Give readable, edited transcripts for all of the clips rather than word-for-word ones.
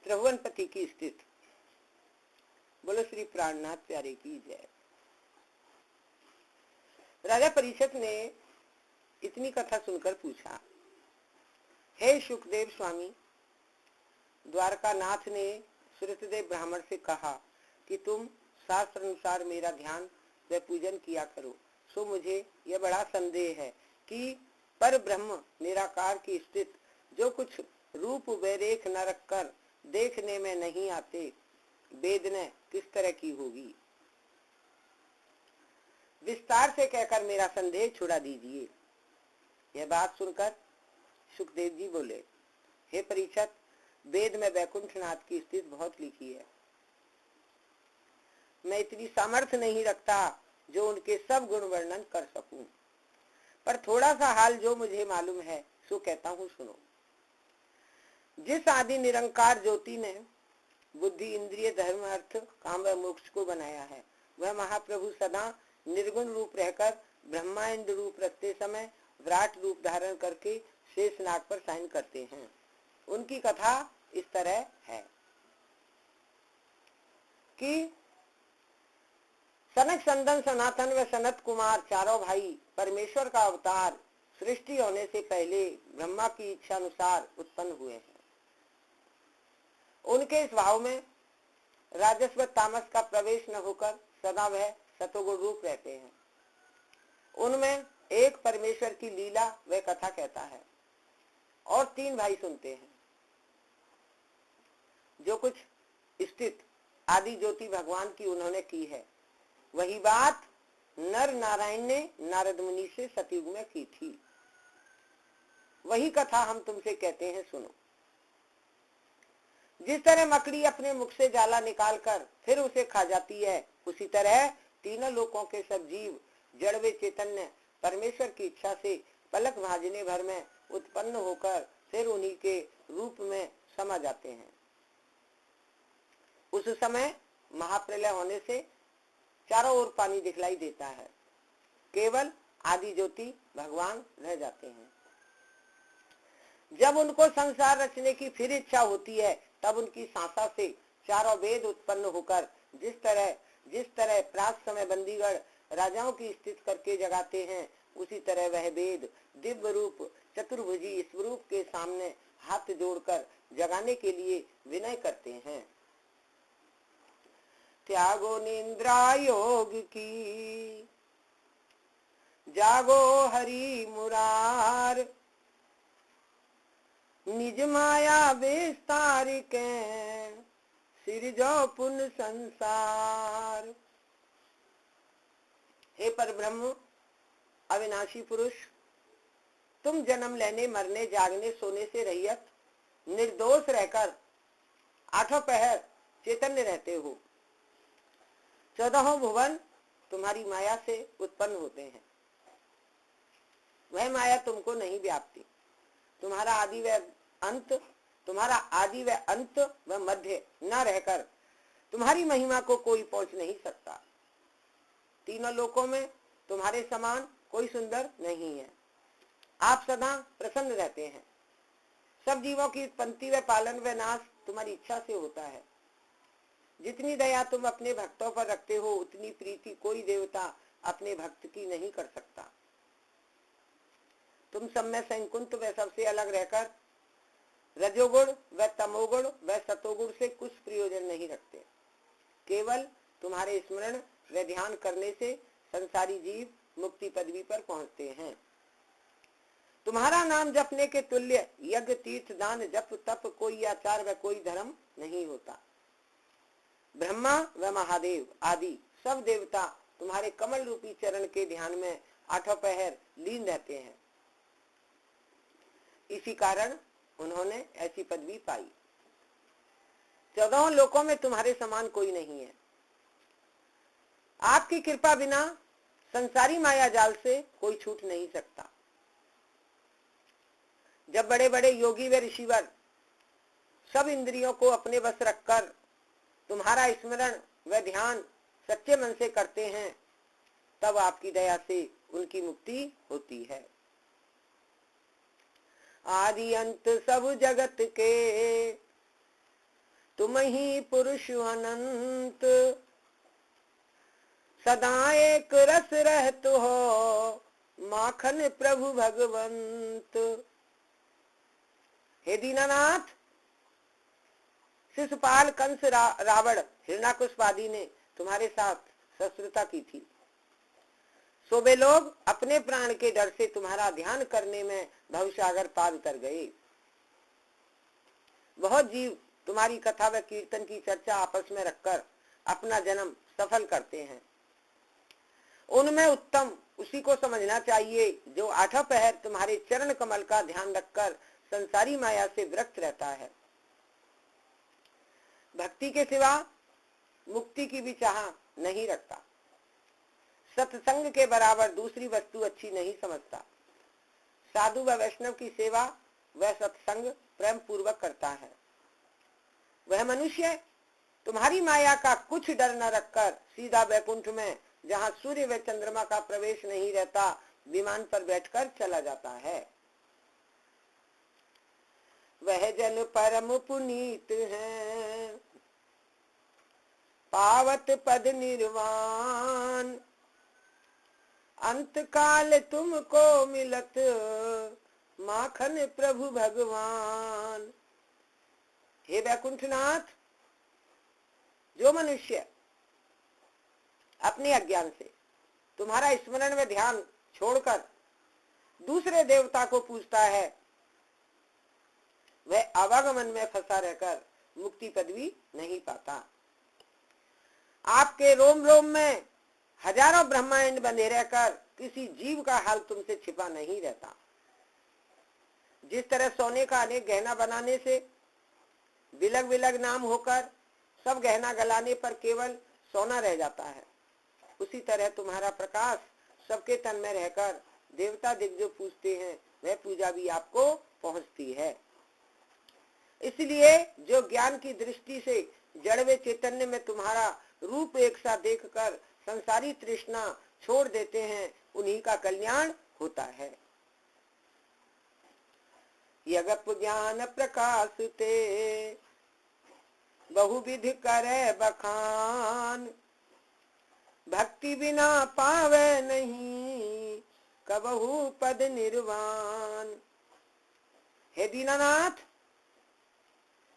त्रिभुवनपति की स्थिति। बोलो श्री प्राणनाथ प्यारे की जय। राजा परीक्षित ने इतनी कथा सुनकर पूछा, हे शुकदेव स्वामी, द्वारका नाथ ने श्रुतदेव ब्राह्मण से कहा कि तुम शास्त्र अनुसार मेरा ध्यान व पूजन किया करो। सो मुझे यह बड़ा संदेह है कि पर ब्रह्म निराकार की स्थिति, जो कुछ रूप व रेख न रखकर देखने में नहीं आते, वेदना किस तरह की होगी। विस्तार से कहकर मेरा संदेह छुड़ा दीजिए। यह बात सुनकर सुखदेव जी बोले, हे परीक्षित, वेद में वैकुंठनाथ की स्थिति बहुत लिखी है। मैं इतनी सामर्थ्य नहीं रखता जो उनके सब गुण वर्णन कर सकूं, पर थोड़ा सा हाल जो मुझे मालूम है सो कहता हूं, सुनो। जिस आदि निरंकार ज्योति ने बुद्धि, इंद्रिय, धर्म, अर्थ, काम व मोक्ष को बनाया है, वह महाप्रभु सदा निर्गुण रूप रहकर ब्रह्मांड रूप रखते समय विराट रूप धारण करके शेष नाग पर शयन करते हैं। उनकी कथा इस तरह है कि सनक, संदन, सनातन व सनत कुमार चारों भाई परमेश्वर का अवतार सृष्टि होने से पहले ब्रह्मा की इच्छा अनुसार उत्पन्न हुए हैं। उनके इस भाव में राजस व तामस का प्रवेश न होकर सदा वह सतोगुण रूप रहते हैं। उनमें एक परमेश्वर की लीला व कथा कहता है और तीन भाई सुनते हैं। जो कुछ स्थित आदि ज्योति भगवान की उन्होंने की है, वही बात नर नारायण ने नारद मुनि से सतयुग में की थी। वही कथा हम तुमसे कहते हैं, सुनो। जिस तरह मकड़ी अपने मुख से जाला निकालकर फिर उसे खा जाती है, उसी तरह तीनों लोकों के सब जीव जड़ व चैतन्य परमेश्वर की इच्छा से पलक भाजने भर में उत्पन्न होकर फिर उन्हीं के रूप में समा जाते हैं। उस समय महाप्रलय होने से चारों ओर पानी दिखलाई देता है, केवल आदि ज्योति भगवान रह जाते हैं। जब उनको संसार रचने की फिर इच्छा होती है, तब उनकी सांसा से चारों वेद उत्पन्न होकर जिस तरह प्रात समय बंदीगण राजाओं की स्थिति करके जगाते हैं, उसी तरह वह वेद दिव्य रूप चतुर्भुजी स्वरूप के सामने हाथ जोड़कर जगाने के लिए विनय करते हैं। त्यागो निद्रा योग की, जागो हरि मुरार, निज माया विस्तार के सिरजो पुन संसार। हे परब्रह्म, अविनाशी पुरुष, तुम जन्म लेने, मरने, जागने, सोने से रहित निर्दोष रहकर आठों पहर चैतन्य रहते हो। 14 भुवन तुम्हारी माया से उत्पन्न होते हैं। वह माया तुमको नहीं व्यापती। तुम्हारा आदि व अंत व मध्य न रहकर तुम्हारी महिमा को कोई पहुंच नहीं सकता। तीनों लोकों में तुम्हारे समान कोई सुंदर नहीं है। आप सदा प्रसन्न रहते हैं। सब जीवों की उत्पत्ति व पालन व नाश तुम्हारी इच्छा से होता है। जितनी दया तुम अपने भक्तों पर रखते हो, उतनी प्रीति कोई देवता अपने भक्त की नहीं कर सकता। तुम सब में संकुंत व सबसे अलग रहकर रजोगुण व तमोगुण व सतोगुण से कुछ प्रयोजन नहीं रखते। केवल तुम्हारे स्मरण व ध्यान करने से संसारी जीव मुक्ति पदवी पर पहुंचते हैं। तुम्हारा नाम जपने के तुल्य यज्ञ, तीर्थ, दान, जप, तप, कोई आचार व कोई धर्म नहीं होता। ब्रह्मा व महादेव आदि सब देवता तुम्हारे कमल रूपी चरण के ध्यान में आठों पहर लीन रहते हैं। इसी कारण उन्होंने ऐसी पदवी पाई। 14 लोकों में तुम्हारे समान कोई नहीं है। आपकी कृपा बिना संसारी माया जाल से कोई छूट नहीं सकता। जब बड़े बड़े योगी व ऋषिवर सब इंद्रियों को अपने बस रखकर तुम्हारा स्मरण व ध्यान सच्चे मन से करते हैं, तब आपकी दया से उनकी मुक्ति होती है। आदि अंत सब जगत के तुम ही पुरुष अनंत, सदा एक रस रहत हो, माखन प्रभु भगवंत। हे दीनानाथ, शिशुपाल, कंस, रावण, हिरण्याकश्यप आदि ने तुम्हारे साथ शत्रुता की थी, सो वे लोग अपने प्राण के डर से तुम्हारा ध्यान करने में भवसागर पार उतर गए। बहुत जीव तुम्हारी कथा व कीर्तन की चर्चा आपस में रखकर अपना जन्म सफल करते हैं। उनमें उत्तम उसी को समझना चाहिए जो आठों पहर तुम्हारे चरण कमल का ध्यान रखकर संसारी माया से विरक्त रहता है। भक्ति के सिवा मुक्ति की भी चाह नहीं रखता, सत्संग के बराबर दूसरी वस्तु अच्छी नहीं समझता, साधु व वैष्णव की सेवा वह सत्संग प्रेम पूर्वक करता है। वह मनुष्य तुम्हारी माया का कुछ डर न रखकर सीधा वैकुंठ में, जहाँ सूर्य व चंद्रमा का प्रवेश नहीं रहता, विमान पर बैठकर चला जाता है। वह जन परम पुनीत है, पावत पद निर्वाण, अंत काल तुमको मिलत, माखन प्रभु भगवान। हे वैकुंठनाथ, जो मनुष्य अपने अज्ञान से तुम्हारा स्मरण व ध्यान छोड़कर दूसरे देवता को पूजता है, वह आवागमन में फंसा रहकर मुक्ति पदवी नहीं पाता। आपके रोम रोम में हजारों ब्रह्मांड बंधे रहकर किसी जीव का हाल तुमसे छिपा नहीं रहता। जिस तरह सोने का अनेक गहना बनाने से विलग विलग नाम होकर सब गहना गलाने पर केवल सोना रह जाता है, उसी तरह तुम्हारा प्रकाश सबके तन में रहकर देवता दिग्गज जो पूजते हैं वह पूजा भी आपको पहुंचती है। इसलिए जो ज्ञान की दृष्टि से जड़ व चैतन्य में तुम्हारा रूप एक सा देखकर संसारी तृष्णा छोड़ देते हैं, उन्हीं का कल्याण होता है। यगप ज्ञान प्रकाश ते बहुविध करे बखान, भक्ति बिना पावे नहीं कबहू पद निर्वाण। हे दीनानाथ,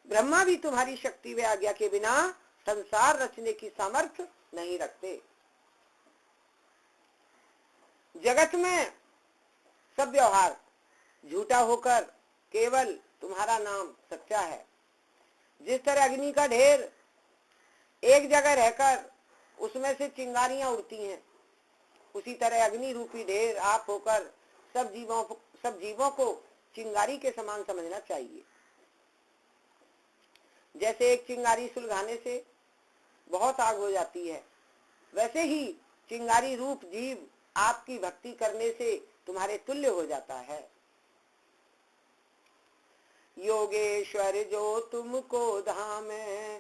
ब्रह्मा भी तुम्हारी शक्ति व आज्ञा के बिना संसार रचने की सामर्थ्य नहीं रखते। जगत में सब व्यवहार झूठा होकर केवल तुम्हारा नाम सच्चा है। जिस तरह अग्नि का ढेर एक जगह रहकर उसमें से चिंगारियां उड़ती हैं, उसी तरह अग्नि रूपी ढेर आप होकर सब जीवों को चिंगारी के समान समझना चाहिए। जैसे एक चिंगारी सुलगाने से बहुत आग हो जाती है, वैसे ही चिंगारी रूप जीव आपकी भक्ति करने से तुम्हारे तुल्य हो जाता है। योगेश्वर जो तुमको धामे,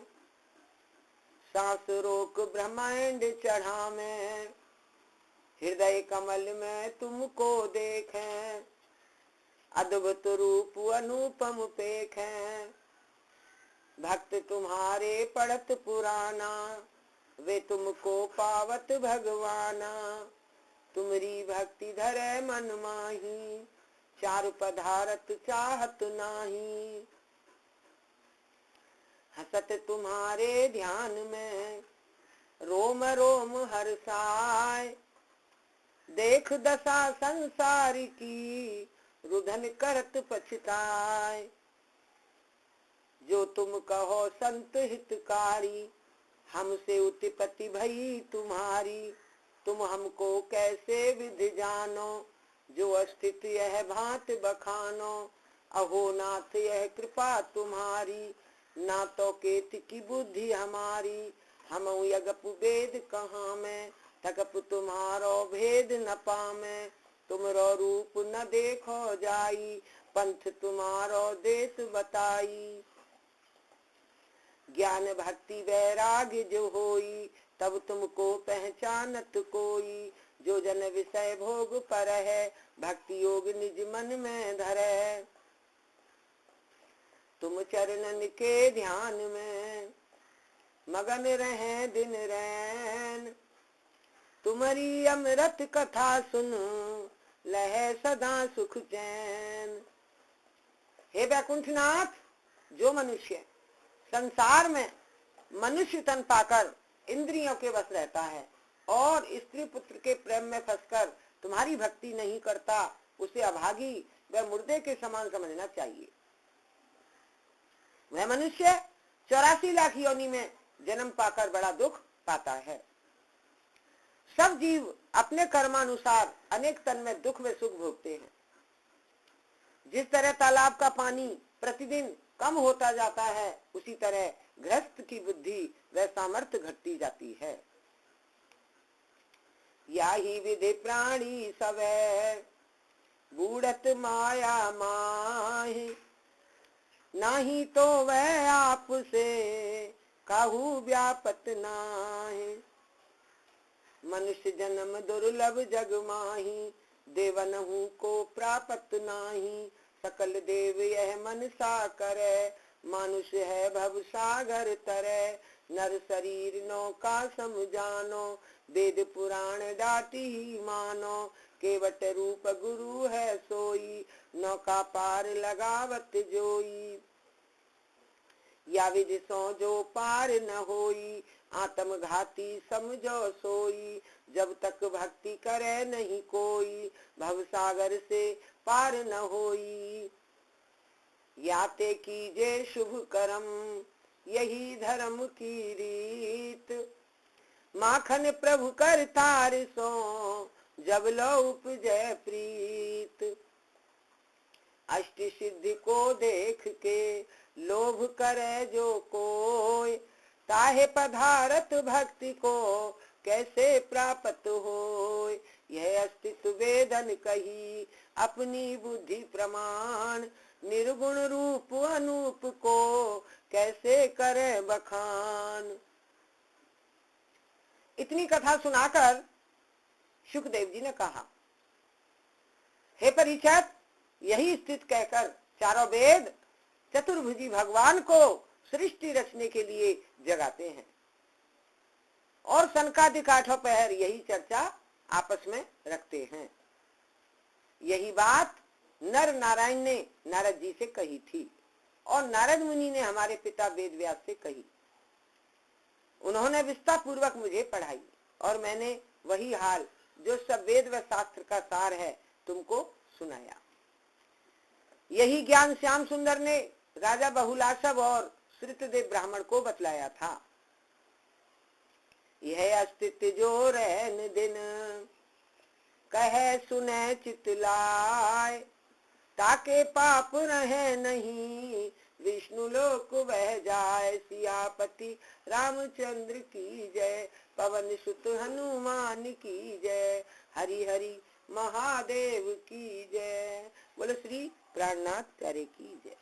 सांस रोक ब्रह्मांड चढ़ा में, हृदय कमल में तुमको देखें, अद्भुत रूप अनुपम पेखें। भक्त तुम्हारे पढ़त पुराना, वे तुमको पावत भगवाना। तुमरी भक्ति धरे मन माही, चार पधारत चाहत नाही। हसत तुम्हारे ध्यान में, रोम रोम हर्षाय। देख दशा संसार की, रुदन करत पछताए। जो तुम कहो संत हितकारी, हमसे उत्पत्ति भई तुम्हारी। तुम हमको कैसे विधि जानो, जो अस्तित्व यह भांत बखानो। अहो नाथ यह कृपा तुम्हारी, ना तो केत की बुद्धि हमारी। हम यगप वेद कहाँ में, तकप तुम्हारो भेद न पामे। तुमरो रूप न देखो जाई, पंथ तुम्हारो देश बताई। ज्ञान भक्ति वैराग्य जो होई, तब तुमको पहचानत कोई। जो जन विषय भोग पर है, भक्ति योग निज मन में धरे। तुम चरणन के ध्यान में, मगन रहे दिन रैन। तुम्हारी अमृत कथा सुन लहे सदा सुख चैन। हे वैकुंठनाथ, जो मनुष्य संसार में मनुष्य तन पाकर इंद्रियों के वश रहता है और स्त्री पुत्र के प्रेम में फंसकर तुम्हारी भक्ति नहीं करता, उसे अभागी व मुर्दे के समान समझना चाहिए। वह मनुष्य 84 लाख योनि में जन्म पाकर बड़ा दुख पाता है। सब जीव अपने कर्मानुसार अनेक तन में दुख व सुख भोगते हैं। जिस तरह तालाब का पानी प्रतिदिन कम होता जाता है, उसी तरह गृहस्थ की बुद्धि व सामर्थ्य घटती जाती है। याही विधि प्राणी सवै बूढ़त माया माहि। नाही तो वह आप से काहू व्यापत नाहि। मनुष्य जन्म दुर्लभ जग माही, देवनहु को प्राप्त नाही। सकल देव यह मन सा करे, मानुष है भव सागर तरे। नर शरीर नौका समझानो, वेद पुराण दाती ही मानो। केवट रूप गुरु है सोई, नौका पार लगावत जोई। या विधि सो जो पार न होई, आत्मघाती समझो सोई। जब तक भक्ति करे नहीं कोई, भव सागर से पार न होई। याते कीजे शुभ कर्म, यही धर्म की रीत। माखन प्रभु कर तार सो, जब लो उपजय प्रीत। अष्ट सिद्धि को देख के लोभ करे जो कोय, ताहे पधारत भक्ति को कैसे प्राप्त होय। यह अस्तित्व वेदन कही अपनी बुद्धि प्रमाण, निर्गुण रूप अनूप को कैसे करे बखान। इतनी कथा सुनाकर शुकदेव जी ने कहा, हे परीक्षित, यही स्थित कहकर चारों वेद चतुर्भुजी भगवान को सृष्टि रचने के लिए जगाते हैं और सनकादिक आठों पहर यही चर्चा आपस में रखते हैं। यही बात नर नारायण ने नारद जी से कही थी और नारद मुनि ने हमारे पिता वेद व्यास से कही। उन्होंने विस्तार पूर्वक मुझे पढ़ाई और मैंने वही हाल जो सब वेद व शास्त्र का सार है तुमको सुनाया। यही ज्ञान श्याम सुंदर ने राजा बहुलाशव और श्रुतदेव ब्राह्मण को बतलाया था। यह अस्तित्व जो रहन दिन, कहे सुने चितलाय। ताके पाप रहे नहीं, विष्णु लोक बह जाए। सियापति रामचंद्र की जय, पवन सुत हनुमान की जय। हरि हरि महादेव की जय। बोलो श्री प्राणनाथ प्यारे की जय।